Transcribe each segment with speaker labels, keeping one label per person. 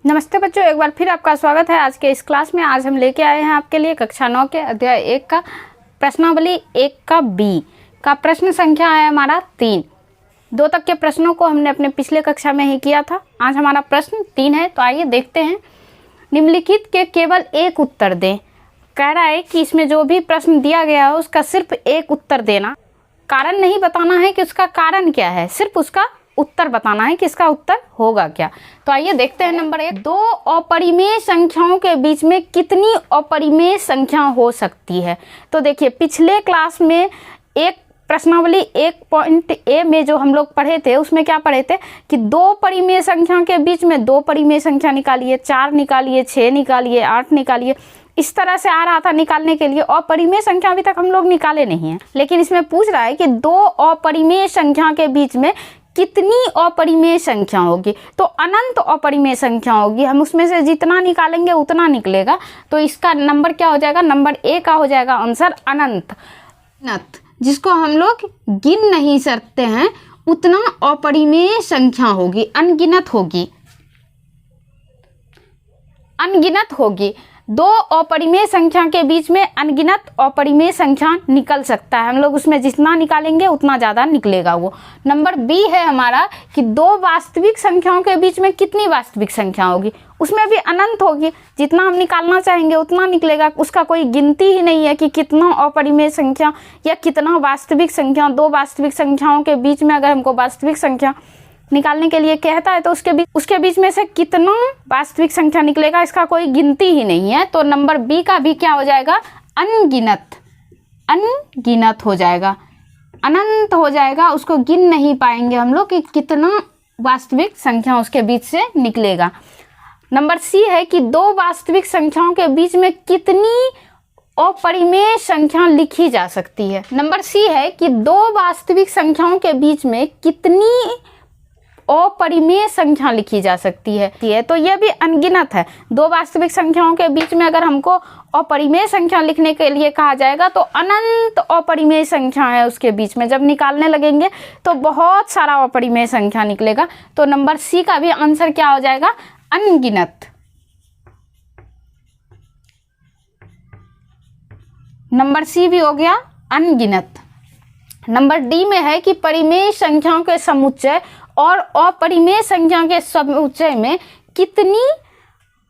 Speaker 1: नमस्ते बच्चों, एक बार फिर आपका स्वागत है आज के इस क्लास में। आज हम लेके आए हैं आपके लिए कक्षा 9 के अध्याय 1 का प्रश्नावली 1 का बी का प्रश्न संख्या है हमारा 3। 2 तक के प्रश्नों को हमने अपने पिछले कक्षा में ही किया था। आज हमारा प्रश्न 3 है, तो आइए देखते हैं। निम्नलिखित के केवल एक उत्तर दें। कह रहा है कि इसमें जो भी प्रश्न दिया गया है उसका सिर्फ एक उत्तर देना, कारण नहीं बताना है कि उसका कारण क्या है, सिर्फ उसका उत्तर बताना है कि इसका उत्तर होगा क्या। तो आइए देखते हैं। नंबर 1, 2 अपरिमेय संख्याओं के बीच में कितनी अपरिमेय संख्या हो सकती है। तो देखिए, पिछले क्लास में एक प्रश्नावली 1.a में जो हम लोग पढ़े थे उसमें क्या पढ़े थे कि 2 परिमेय संख्या के बीच में 2 परिमेय संख्या निकालिए, 4 निकालिए, 6 निकालिए, 8 निकालिए। इस तरह से आ रहा था निकालने के लिए। अपरिमेय संख्या अभी तक हम लोग निकाले नहीं है, लेकिन इसमें पूछ रहा है कि 2 अपरिमेय संख्या के बीच में कितनी अपरिमेय संख्या होगी। तो अनंत अपरिमेय संख्या होगी, हम उसमें से जितना निकालेंगे उतना निकलेगा। तो इसका नंबर क्या हो जाएगा, नंबर ए का हो जाएगा आंसर अनंत। जिसको हम लोग गिन नहीं सकते हैं उतना अपरिमेय संख्या होगी, अनगिनत होगी, अनगिनत होगी। 2 अपरिमेय संख्या के बीच में अनगिनत अपरिमेय संख्या निकल सकता है, हम लोग उसमें जितना निकालेंगे उतना ज़्यादा निकलेगा वो। नंबर बी है हमारा कि 2 वास्तविक संख्याओं के बीच में कितनी वास्तविक संख्या होगी, उसमें भी अनंत होगी, जितना हम निकालना चाहेंगे उतना निकलेगा, उसका कोई गिनती ही नहीं है कि कितना अपरिमेय संख्या या कितना वास्तविक संख्या। 2 वास्तविक संख्याओं के बीच में अगर हमको वास्तविक संख्या निकालने के लिए कहता है तो उसके बीच में से कितना वास्तविक संख्या निकलेगा, इसका कोई गिनती ही नहीं है। तो नंबर बी का भी क्या हो जाएगा, अनगिनत, अनगिनत हो जाएगा, अनंत हो जाएगा, उसको गिन नहीं पाएंगे हम लोग कि कितना वास्तविक संख्या उसके बीच से निकलेगा। नंबर सी है कि 2 वास्तविक संख्याओं के बीच में कितनी अपरिमेय संख्या लिखी जा सकती है। नंबर सी है कि 2 वास्तविक संख्याओं के बीच में कितनी अपरिमेय संख्या लिखी जा सकती है। तो यह भी अनगिनत है। 2 वास्तविक संख्याओं के बीच में अगर हमको अपरिमेय संख्या लिखने के लिए कहा जाएगा तो अनंत अपरिमेय संख्या है उसके बीच में, जब निकालने लगेंगे तो बहुत सारा अपरिमेय संख्या निकलेगा। तो नंबर सी का भी आंसर क्या हो जाएगा, अनगिनत। नंबर सी भी हो गया अनगिनत। नंबर डी में है कि परिमेय संख्याओं के समुच्चय और अपरिमेय संख्या के समुच्चय में कितनी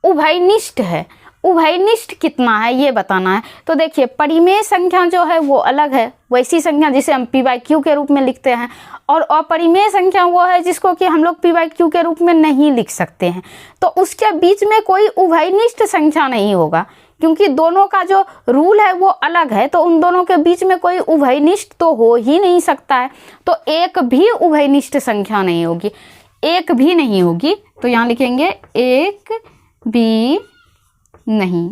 Speaker 1: उभयनिष्ठ है। उभयनिष्ठ कितना है ये बताना है। तो देखिए, परिमेय संख्या जो है वो अलग है, वैसी संख्या जिसे हम p/q के रूप में लिखते हैं, और अपरिमेय संख्या वो है जिसको कि हम लोग p/q के रूप में नहीं लिख सकते हैं। तो उसके बीच में कोई उभयनिष्ठ संख्या नहीं होगा, क्योंकि दोनों का जो रूल है वो अलग है। तो उन दोनों के बीच में कोई उभयनिष्ठ तो हो ही नहीं सकता है। तो एक भी उभयनिष्ठ संख्या नहीं होगी, एक भी नहीं होगी। तो यहाँ लिखेंगे एक भी नहीं,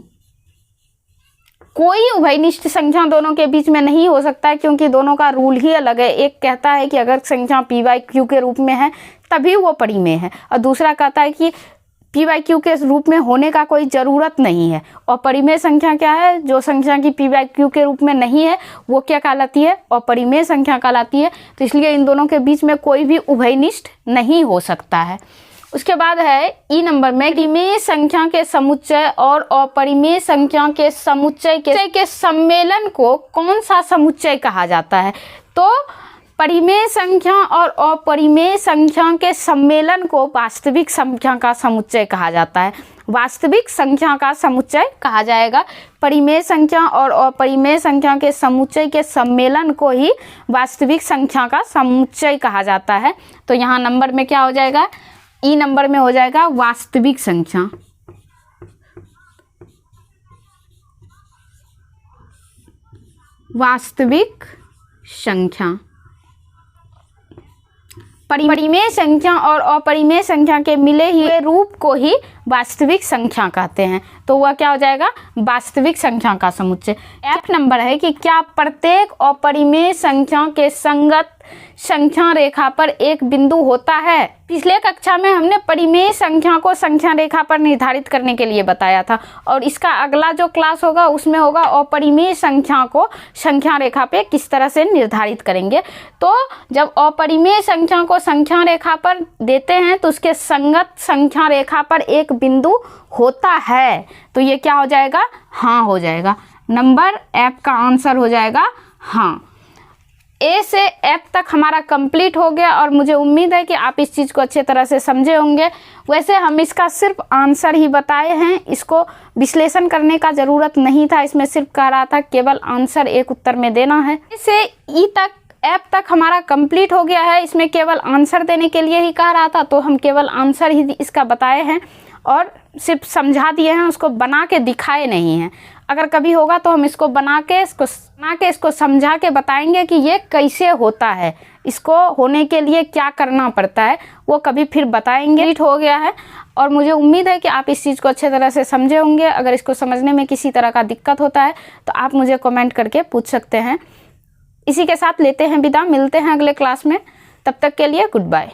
Speaker 1: कोई उभयनिष्ठ संख्या दोनों के बीच में नहीं हो सकता है, क्योंकि दोनों का रूल ही अलग है। एक कहता है कि अगर संख्या p/q के रूप में है तभी वो परिमेय है, और दूसरा कहता है कि p/q के रूप में होने का कोई ज़रूरत नहीं है। और परिमेय संख्या क्या है, जो संख्या की p/q के रूप में नहीं है वो क्या कहलाती है, अपरिमेय संख्या कहलाती है। तो इसलिए इन दोनों के बीच में कोई भी उभयनिष्ठ नहीं हो सकता है। उसके बाद है ई नंबर में, परिमेय संख्या के समुच्चय और अपरिमेय संख्या के समुच्चय के सम्मेलन को कौन सा समुच्चय कहा जाता है। तो परिमेय संख्या और अपरिमेय संख्या के सम्मेलन को वास्तविक संख्या का समुच्चय कहा जाता है, वास्तविक संख्या का समुच्चय कहा जाएगा। परिमेय संख्या और अपरिमेय संख्या के समुच्चय के सम्मेलन को ही वास्तविक संख्या का समुच्चय कहा जाता है। तो यहाँ नंबर में क्या हो जाएगा, ई नंबर में हो जाएगा वास्तविक संख्या। वास्तविक संख्या, परिमेय संख्या और अपरिमेय संख्या के मिले हुए रूप को ही वास्तविक संख्या कहते हैं। तो वह क्या हो जाएगा, वास्तविक संख्या का समुच्चय। एफ नंबर है कि क्या प्रत्येक अपरिमेय संख्या के संगत संख्या रेखा पर एक बिंदु होता है। पिछले कक्षा में हमने परिमेय संख्या को संख्या रेखा पर निर्धारित करने के लिए बताया था, और इसका अगला जो क्लास होगा उसमें होगा अपरिमेय संख्या को संख्या रेखा पे किस तरह से निर्धारित करेंगे। तो जब अपरिमेय संख्या को संख्या रेखा पर देते हैं तो उसके संगत संख्या रेखा पर एक बिंदु होता है, तो ये क्या हो जाएगा, हाँ हो जाएगा। नंबर एफ का आंसर हो जाएगा हाँ। ए से एफ तक हमारा कंप्लीट हो गया और मुझे उम्मीद है कि आप इस चीज़ को अच्छे तरह से समझे होंगे। वैसे हम इसका सिर्फ आंसर ही बताए हैं, इसको विश्लेषण करने का ज़रूरत नहीं था, इसमें सिर्फ कह रहा था केवल आंसर एक उत्तर में देना है। इसे ई तक एफ तक हमारा कंप्लीट हो गया है, इसमें केवल आंसर देने के लिए ही कह रहा था, तो हम केवल आंसर ही इसका बताए हैं और सिर्फ समझा दिए हैं, उसको बना के दिखाए नहीं हैं। अगर कभी होगा तो हम इसको बना के इसको समझा के बताएंगे कि ये कैसे होता है, इसको होने के लिए क्या करना पड़ता है, वो कभी फिर बताएंगे। हो गया है और मुझे उम्मीद है कि आप इस चीज़ को अच्छे तरह से समझे होंगे। अगर इसको समझने में किसी तरह का दिक्कत होता है तो आप मुझे कमेंट करके पूछ सकते हैं। इसी के साथ लेते हैं विदा, मिलते हैं अगले क्लास में, तब तक के लिए गुड बाय।